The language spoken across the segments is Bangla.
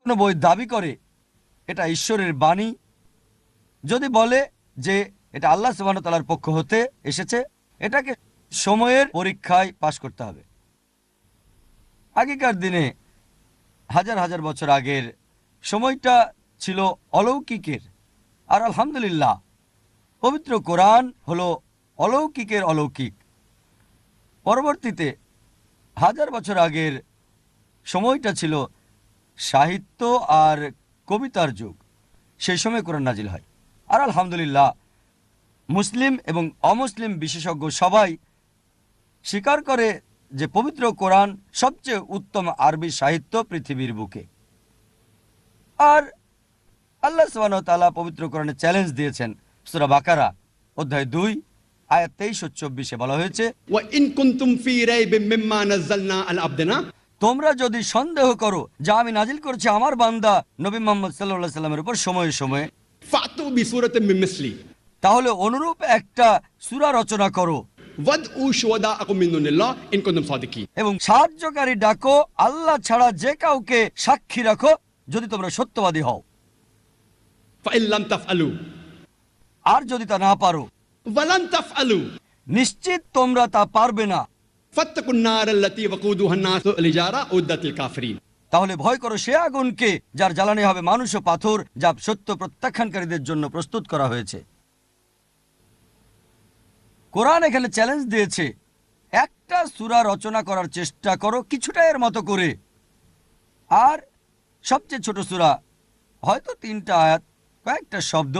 কোনো বই দাবি করে এটা ঈশ্বরের বাণী, যদি বলে যে এটা আল্লাহ সুবহানাহু ওয়া তাআলার পক্ষ হতে এসেছে, এটাকে সময়ের পরীক্ষায় পাশ করতে হবে। আগেকার দিনে হাজার হাজার বছর আগের সময়টা ছিল অলৌকিকের, আর আলহামদুলিল্লাহ পবিত্র কোরআন হলো অলৌকিকের অলৌকিক। পরবর্তীতে হাজার বছর আগের সময়টা ছিল সাহিত্য আর কবিতার যুগ, সেই সময় কোরআন নাজিল হয়। আর আলহামদুলিল্লাহ মুসলিম এবং অমুসলিম বিশেষজ্ঞ সবাই স্বীকার করে যে পবিত্র কোরআন সবচেয়ে উত্তম আরবি সাহিত্য পৃথিবীর বুকে। আর আল্লাহ সুবহানাহু ওয়া তাআলা পবিত্র কোরআনে চ্যালেঞ্জ দিয়েছেন। সূরা বাকারা অধ্যায় 2 আয়াত 23 ও 24 বলা হয়েছে, وإن كنتم في ريب مما نزلنا على عبدنا তোমরা যদি সন্দেহ করো যা আমি নাজিল করেছি আমার বান্দা নবী মুহাম্মদ সাল্লাল্লাহু আলাইহি সাল্লামের উপর সময়ে সময়ে, فأتوا بسورة من مثله তাহলে অনুরূপ একটা সূরা রচনা করো وادعوا شهداءكم من دون الله إن كنتم صادقين। এবং সাহায্যকারী ডাকো আল্লাহ ছাড়া যে কাউকে সাক্ষী রাখো যদি তোমরা সত্যবাদী হও। فإن لم تفعلوا আর যদি তা না পারো, ولن تفعلوا নিশ্চিত তোমরা তা পারবে না, فاتقوا النار التي وقودها الناس والحجارة أعدت للكافرين। তাহলে ভয় করো সে আগুনকে যার জ্বালানি হবে মানুষ ও পাথর, যা সত্য প্রত্যাখ্যানকারীদের জন্য প্রস্তুত করা হয়েছে। কোরআন এখানে চ্যালেঞ্জ দিয়েছে, একটা সূরা রচনা করার চেষ্টা করো কিছুটা এর মতো করে, আর সবচেয়ে ছোট সূরা, হয়তো 3টা আয়াত, কয়েকটা শব্দ।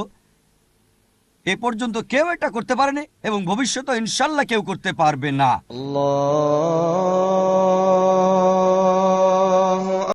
এ পর্যন্ত কেউ এটা করতে পারেনি এবং ভবিষ্যতে ইনশাআল্লাহ কেউ করতে পারবে না। الله